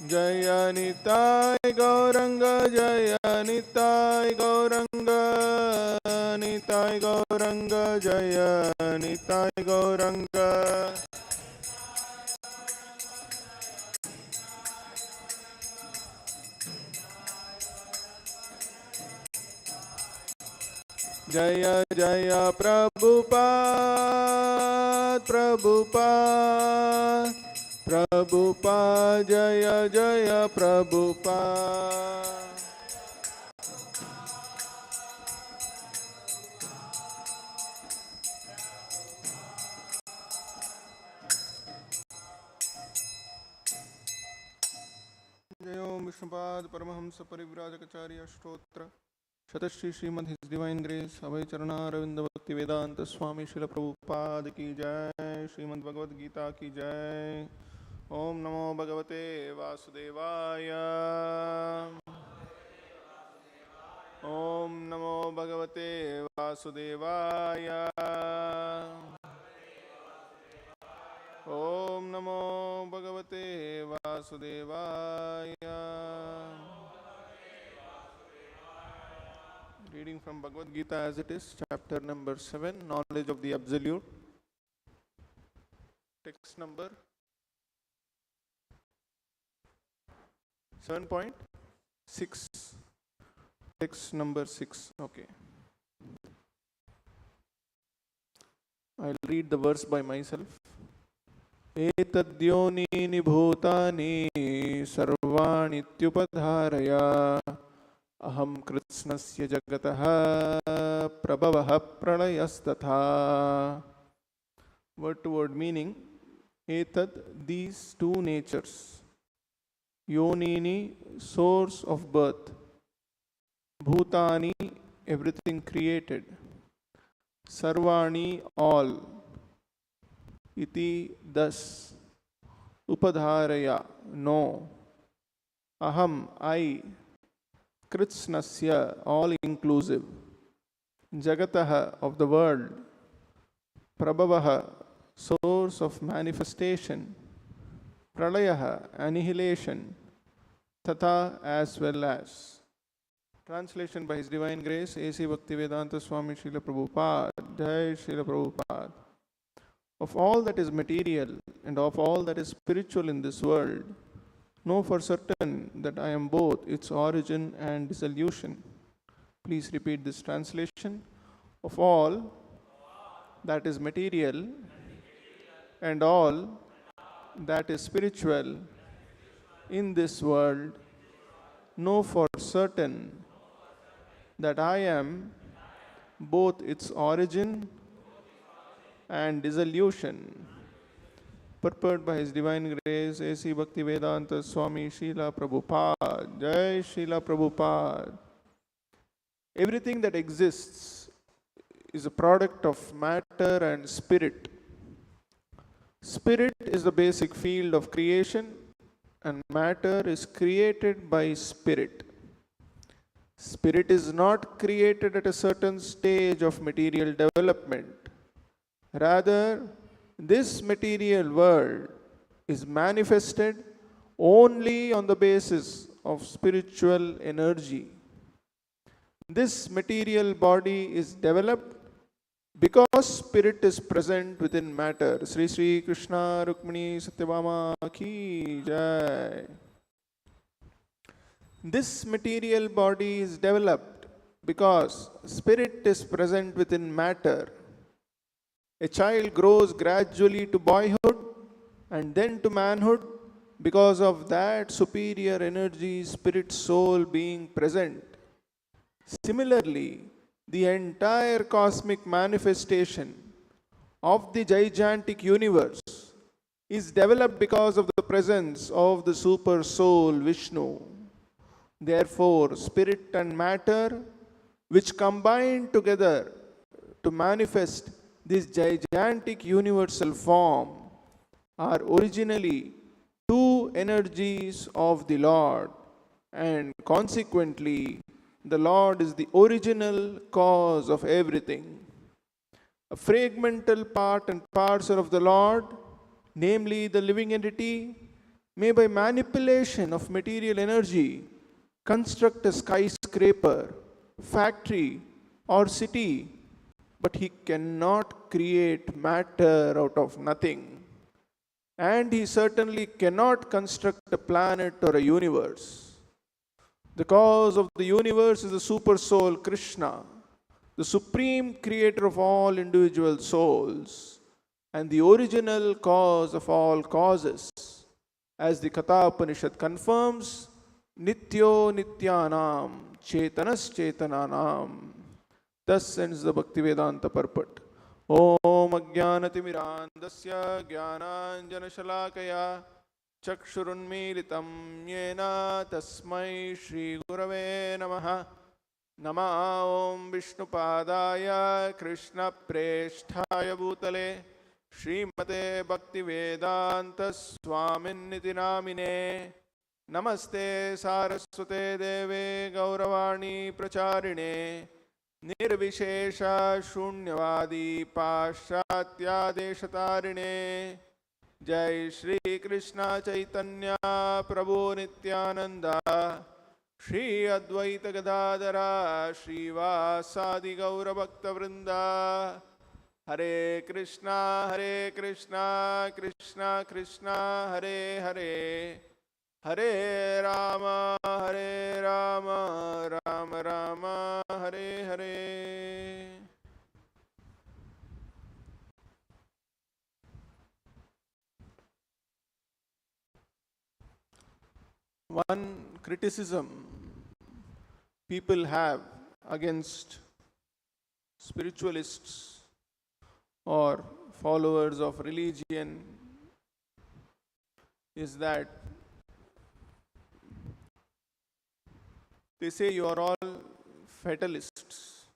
Jaya Nitai Gauranga, Jaya Nitai Gauranga, Nitai Gauranga, Jaya Nitai Gauranga. Jaya Jaya Prabhupada, Prabhupada, Prabhupada, Jaya Jaya Prabhupada. Jaya Om Vishnupada Paramahamsa Parivrajacharya Shtotra Shatashri Srimad His Divine Grace Abhay Charana Ravinda Bhakti Vedanta Swami Srila Prabhupada Ki Jai Srimad-Bhagavad-Gita Ki Jai Om Namo Bhagavate Vasudevaya Om Namo Bhagavate Vasudevaya Om Namo Bhagavate Vasudevaya. Reading from Bhagavad Gita as it is, chapter number 7, Knowledge of the Absolute. Text number 7.6. Text number 6. Okay. I'll read the verse by myself. Etadhyonini bhutani sarvanityupadharaya aham kritsnasya jagataha prabhavaha pralayastatha. Word to word meaning. Etad, these two natures. Yonini, source of birth. Bhutani, everything created. Sarvani, all. Iti, thus. Upadharaya, no. Aham, I. Kritsnasya, all inclusive. Jagataha, of the world. Prabhavaha, source of manifestation. Pralayaha, annihilation. Tatha, as well as. Translation by His Divine Grace, A.C. Bhaktivedanta Swami Srila Prabhupada. Jai Srila Prabhupada. Of all that is material and of all that is spiritual in this world, know for certain that I am both its origin and dissolution. Please repeat this translation. Of all that is material and all that is spiritual in this world, know for certain that I am both its origin and dissolution. Purport by His Divine Grace, A.C. Bhaktivedanta Swami Srila Prabhupada. Jai Srila Prabhupada. Everything that exists is a product of matter and spirit. Spirit is the basic field of creation, and matter is created by spirit. Spirit is not created at a certain stage of material development. Rather, this material world is manifested only on the basis of spiritual energy. This material body is developed because spirit is present within matter. Sri Sri Krishna Rukmini Satyabhama Ki Jai. This material body is developed because spirit is present within matter. A child grows gradually to boyhood and then to manhood because of that superior energy, spirit, soul being present. Similarly, the entire cosmic manifestation of the gigantic universe is developed because of the presence of the super soul Vishnu. Therefore, spirit and matter, which combine together to manifest this gigantic universal form, are originally two energies of the Lord, and consequently, the Lord is the original cause of everything. A fragmental part and parcel of the Lord, namely the living entity, may by manipulation of material energy construct a skyscraper, factory, or city, but he cannot create matter out of nothing. And he certainly cannot construct a planet or a universe. The cause of the universe is the super soul Krishna, the supreme creator of all individual souls, and the original cause of all causes. As the Katha Upanishad confirms, Nityo Nityanam Chetanas Chetananam. Thus ends the Bhaktivedanta purport. Om Ajnanatimirandasya Jnananjanashalakaya Chakshurunmilitam Yena Tasmai Shri Gurave Namaha. Nama Om Vishnupadaya Krishna Presthaya Bhutale Srimate Bhaktivedanta Swaminiti Namine. Namaste Saraswate Deve Gauravani Pracharine Nirvishesha Shunyavadi Paschatya Deshatarine. Jai Shri Krishna Chaitanya Prabhu Nityananda Shri Advaita Gadadara Srivasadi Gaura Bhakta Vrinda. Hare Krishna Krishna Krishna Hare Hare, Hare Rama Rama Rama Hare Hare. One criticism people have against spiritualists or followers of religion is that they say you are all fatalists.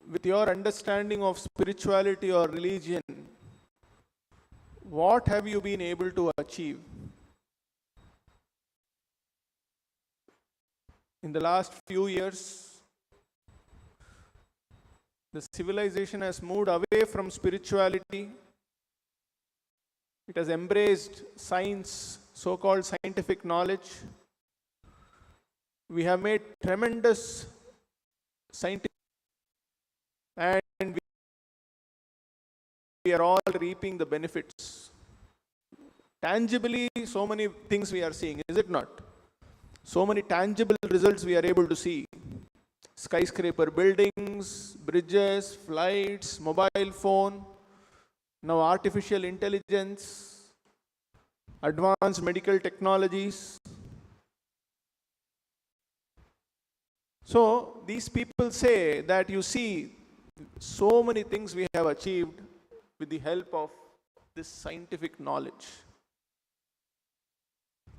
With your understanding of spirituality or religion, what have you been able to achieve? In the last few years, the civilization has moved away from spirituality. It has embraced science, so-called scientific knowledge. We have made tremendous scientific, and we are all reaping the benefits. Tangibly, so many things we are seeing, is it not? So many tangible results we are able to see. Skyscraper buildings, bridges, flights, mobile phone, now artificial intelligence, advanced medical technologies. So these people say that you see so many things we have achieved with the help of this scientific knowledge,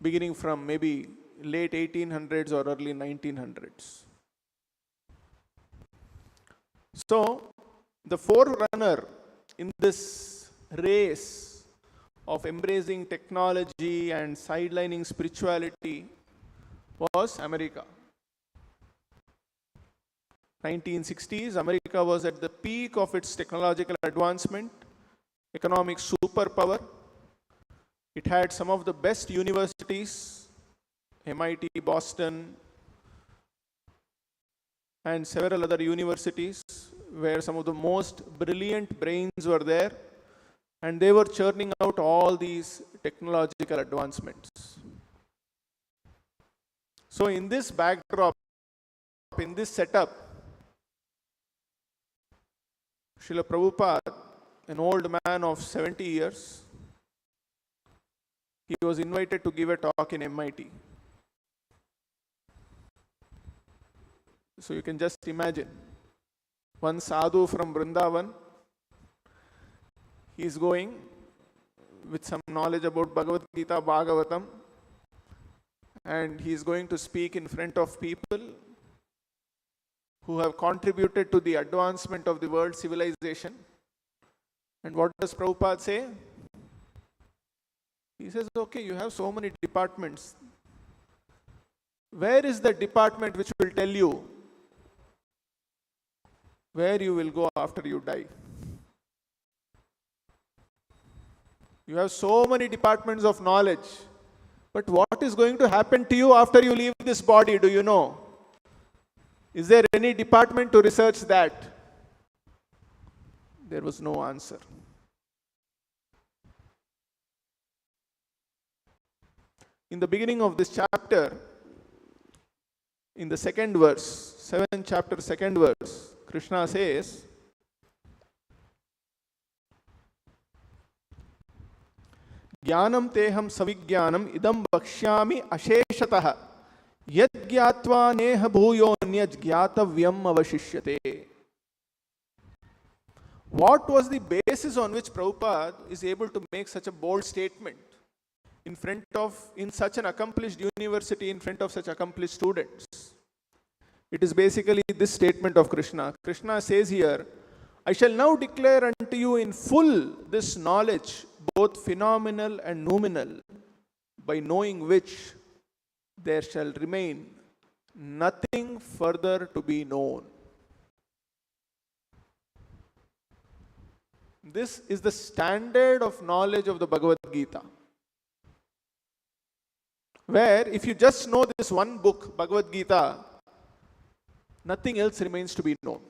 beginning from maybe late 1800s or early 1900s. So the forerunner in this race of embracing technology and sidelining spirituality was America. 1960s, America was at the peak of its technological advancement, economic superpower. It had some of the best universities, MIT, Boston, and several other universities where some of the most brilliant brains were there, and they were churning out all these technological advancements. So in this backdrop, in this setup, Srila Prabhupada, an old man of 70 years, he was invited to give a talk in MIT. So you can just imagine, one sadhu from Vrindavan, he is going with some knowledge about Bhagavad-Gita, Bhagavatam, and he is going to speak in front of people who have contributed to the advancement of the world civilization. And what does Prabhupada say? He says, okay, you have so many departments. Where is the department which will tell you where you will go after you die? You have so many departments of knowledge. But what is going to happen to you after you leave this body, do you know? Is there any department to research that? There was no answer. In the beginning of this chapter, in the second verse, 7th chapter, second verse, Krishna says, Jnanam teham savijnanam idam vakshyami asheshatah yad gyatva neha bhuyonyaj gyatavyam avashishyate. What was the basis on which Prabhupada is able to make such a bold statement in such an accomplished university, in front of such accomplished students? It is basically this statement of Krishna. Krishna says here, I shall now declare unto you in full this knowledge, both phenomenal and noumenal, by knowing which there shall remain nothing further to be known. This is the standard of knowledge of the Bhagavad-Gita. Where if you just know this one book, Bhagavad-Gita, nothing else remains to be known.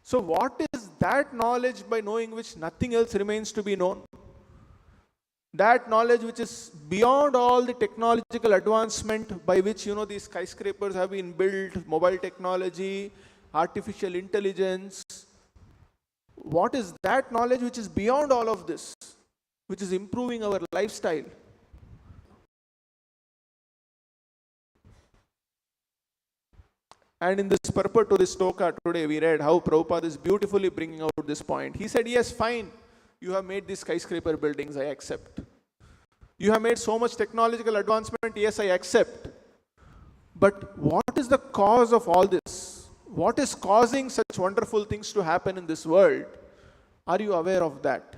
So what is that knowledge by knowing which nothing else remains to be known? That knowledge which is beyond all the technological advancement by which, these skyscrapers have been built, mobile technology, artificial intelligence. What is that knowledge which is beyond all of this, which is improving our lifestyle? And in this purport to this stoka today, we read how Prabhupada is beautifully bringing out this point. He said, yes, fine, you have made these skyscraper buildings, I accept. You have made so much technological advancement, yes, I accept. But what is the cause of all this? What is causing such wonderful things to happen in this world? Are you aware of that?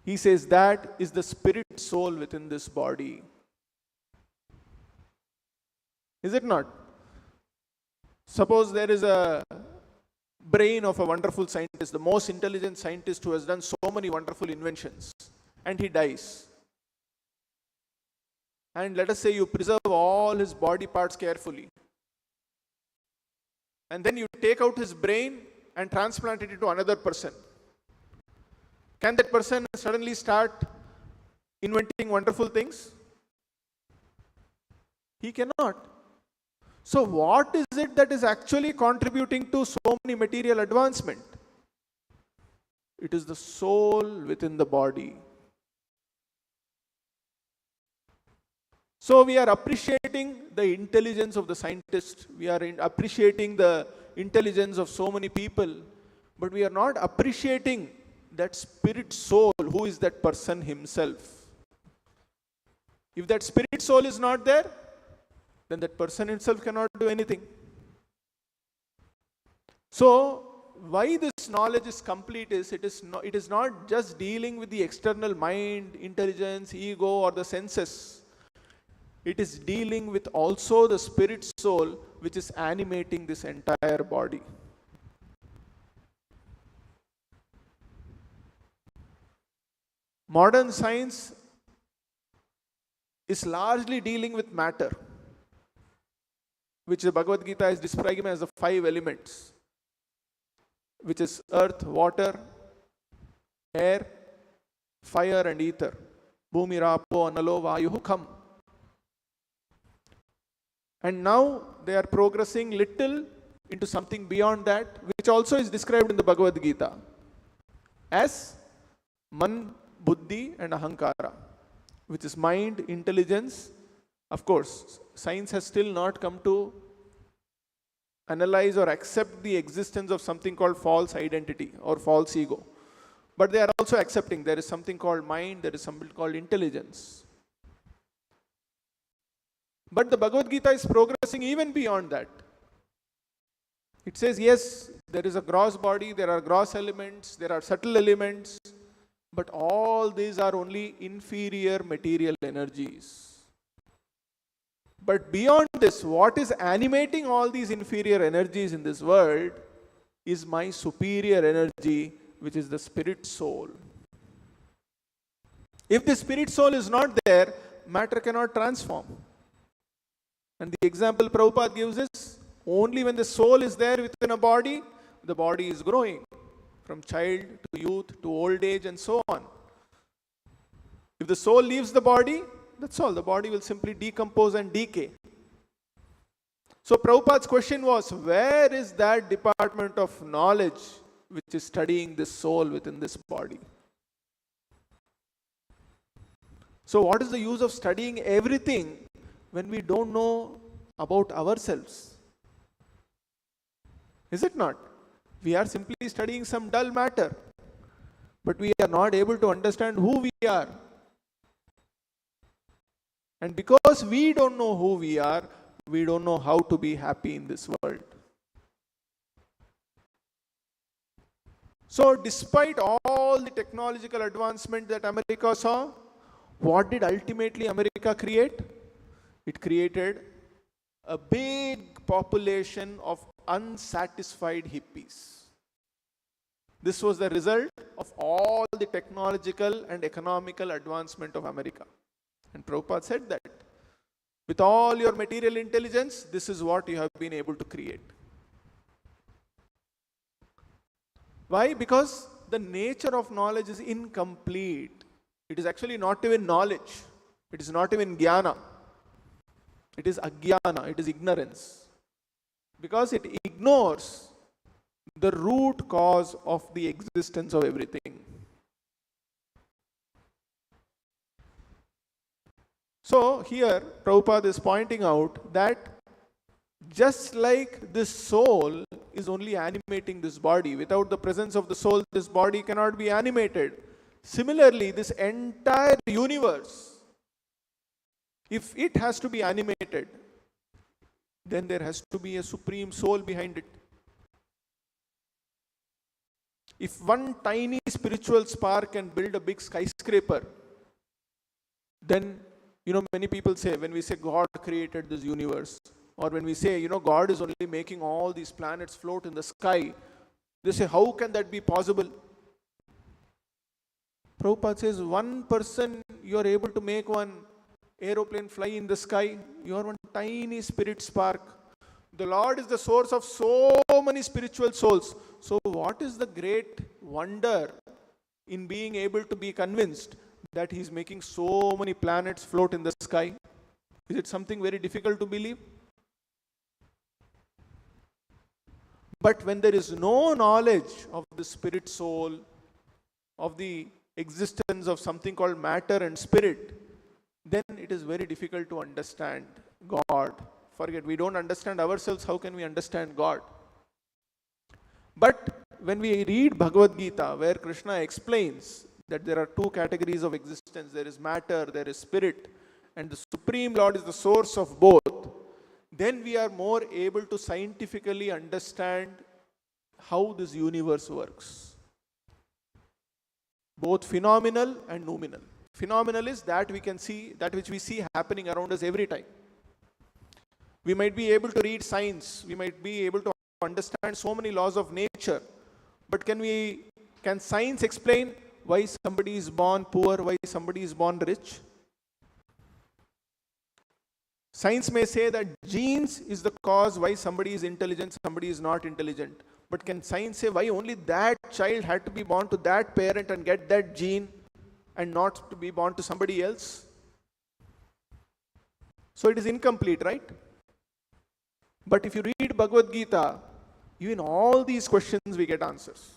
He says that is the spirit soul within this body. Is it not? Suppose there is a brain of a wonderful scientist, the most intelligent scientist who has done so many wonderful inventions, and he dies. And let us say you preserve all his body parts carefully. And then you take out his brain and transplant it into another person. Can that person suddenly start inventing wonderful things? He cannot. So what is it that is actually contributing to so many material advancement? It is the soul within the body. So we are appreciating the intelligence of the scientist. We are appreciating the intelligence of so many people. But we are not appreciating that spirit soul, who is that person himself. If that spirit soul is not there, then that person himself cannot do anything. So, why this knowledge is complete is, it is not just dealing with the external mind, intelligence, ego or the senses. It is dealing with also the spirit soul which is animating this entire body. Modern science is largely dealing with matter, which the Bhagavad Gita is describing as the 5 elements, which is earth, water, air, fire and ether. Bhumi, Rapo, Analo, Vayuhu, Kham. And now they are progressing little into something beyond that, which also is described in the Bhagavad Gita as Man, Buddhi and Ahankara, which is mind, intelligence. Of course, science has still not come to analyze or accept the existence of something called false identity or false ego. But they are also accepting there is something called mind, there is something called intelligence. But the Bhagavad Gita is progressing even beyond that. It says, yes, there is a gross body, there are gross elements, there are subtle elements, but all these are only inferior material energies. But beyond this, what is animating all these inferior energies in this world is my superior energy, which is the spirit soul. If the spirit soul is not there, matter cannot transform. And the example Prabhupada gives is, only when the soul is there within a body, the body is growing from child to youth to old age and so on. If the soul leaves the body, that's all. The body will simply decompose and decay. So Prabhupada's question was, where is that department of knowledge which is studying this soul within this body? So what is the use of studying everything when we don't know about ourselves? Is it not? We are simply studying some dull matter, but we are not able to understand who we are. And because we don't know who we are, we don't know how to be happy in this world. So despite all the technological advancement that America saw, what did ultimately America create? It created a big population of unsatisfied hippies. This was the result of all the technological and economical advancement of America. And Prabhupada said that with all your material intelligence, this is what you have been able to create. Why? Because the nature of knowledge is incomplete. It is actually not even knowledge. It is not even jnana. It is ajnana. It is ignorance. Because it ignores the root cause of the existence of everything. So here Prabhupada is pointing out that just like this soul is only animating this body, without the presence of the soul, this body cannot be animated. Similarly, this entire universe, if it has to be animated, then there has to be a supreme soul behind it. If one tiny spiritual spark can build a big skyscraper, then, many people say, when we say God created this universe, or when we say, God is only making all these planets float in the sky, they say, how can that be possible? Prabhupada says, one person, you are able to make one aeroplane fly in the sky. You are one tiny spirit spark. The Lord is the source of so many spiritual souls. So what is the great wonder in being able to be convinced that He is making so many planets float in the sky? Is it something very difficult to believe? But when there is no knowledge of the spirit soul, of the existence of something called matter and spirit, then it is very difficult to understand God. Forget, we don't understand ourselves, how can we understand God? But when we read Bhagavad-Gita, where Krishna explains that there are two categories of existence, there is matter, there is spirit, and the Supreme Lord is the source of both, then we are more able to scientifically understand how this universe works. Both phenomenal and noumenal. Phenomenal is that we can see, that which we see happening around us every time. We might be able to read science, we might be able to understand so many laws of nature, but can science explain why somebody is born poor, why somebody is born rich? Science may say that genes is the cause why somebody is intelligent, somebody is not intelligent. But can science say why only that child had to be born to that parent and get that gene and not to be born to somebody else? So it is incomplete, right? But if you read Bhagavad Gita, even all these questions we get answers.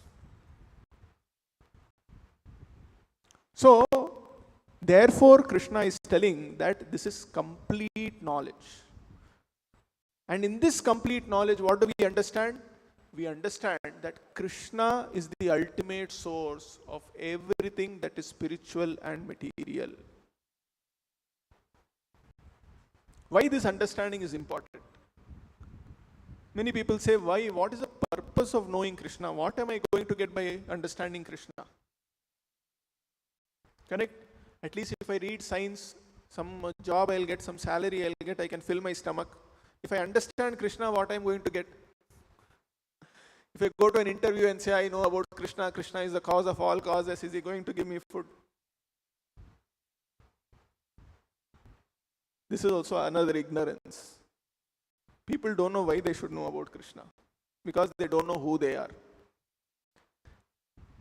So, therefore Krishna is telling that this is complete knowledge. And in this complete knowledge, what do we understand? We understand that Krishna is the ultimate source of everything that is spiritual and material. Why this understanding is important? Many people say, why? What is the purpose of knowing Krishna? What am I going to get by understanding Krishna? Correct? At least if I read science, some job I'll get, some salary I'll get, I can fill my stomach. If I understand Krishna, what I'm going to get? If I go to an interview and say I know about Krishna, Krishna is the cause of all causes, is he going to give me food? This is also another ignorance. People don't know why they should know about Krishna, because they don't know who they are.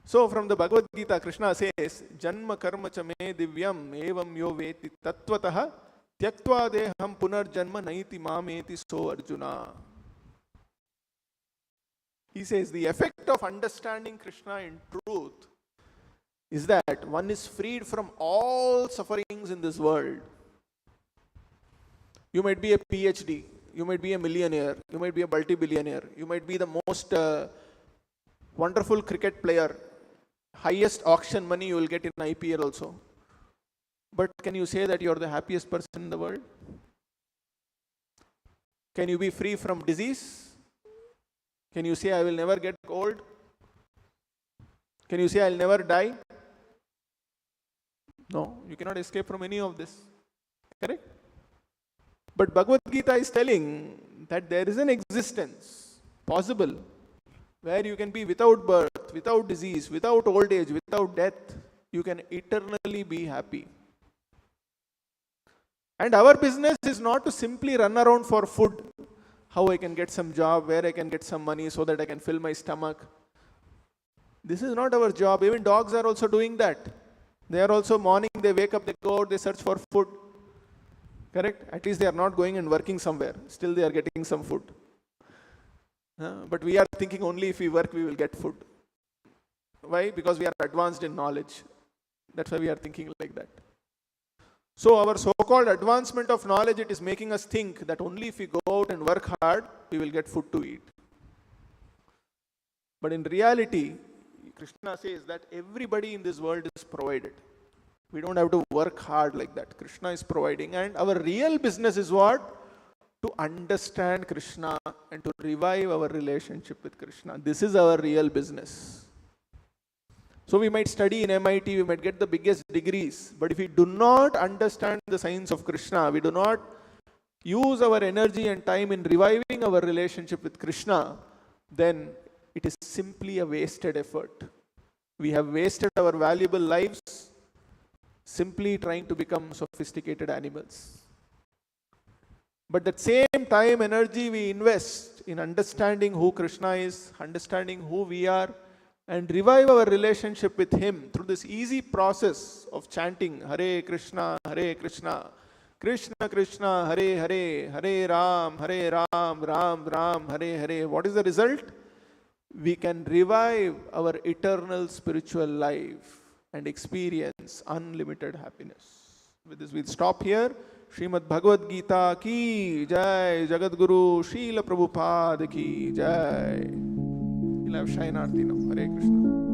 So from the Bhagavad Gita, Krishna says, Janma karma cha me divyam evam yo veti tattvataha tyaktva deham punarjanma naiti mameti so Arjuna. He says the effect of understanding Krishna in truth is that one is freed from all sufferings in this world. You might be a PhD, you might be a millionaire, you might be a multi-billionaire, you might be the most wonderful cricket player, highest auction money you will get in IPL also. But can you say that you are the happiest person in the world? Can you be free from disease? Can you say I will never get old? Can you say I will never die? No, you cannot escape from any of this. Correct? But Bhagavad Gita is telling that there is an existence possible where you can be without birth, without disease, without old age, without death. You can eternally be happy. And our business is not to simply run around for food. How I can get some job, where I can get some money so that I can fill my stomach. This is not our job. Even dogs are also doing that. They are also morning, they wake up, they go out, they search for food. Correct? At least they are not going and working somewhere. Still they are getting some food. But we are thinking only if we work we will get food. Why? Because we are advanced in knowledge. That's why we are thinking like that. So our so-called advancement of knowledge, it is making us think that only if we go out and work hard, we will get food to eat. But in reality, Krishna says that everybody in this world is provided. We don't have to work hard like that. Krishna is providing. And our real business is what? To understand Krishna and to revive our relationship with Krishna. This is our real business. So we might study in MIT, we might get the biggest degrees, but if we do not understand the science of Krishna, we do not use our energy and time in reviving our relationship with Krishna, then it is simply a wasted effort. We have wasted our valuable lives simply trying to become sophisticated animals. But that same time, energy we invest in understanding who Krishna is, understanding who we are, and revive our relationship with Him through this easy process of chanting Hare Krishna, Krishna Krishna, Hare Hare, Hare Ram, Ram Ram, Hare Hare. What is the result? We can revive our eternal spiritual life and experience unlimited happiness. With this, we'll stop here. Srimad-Bhagavad-Gita ki jai, Jagadguru Srila Prabhupada ki jai. We'll have Shine Aarti now. Hare Krishna.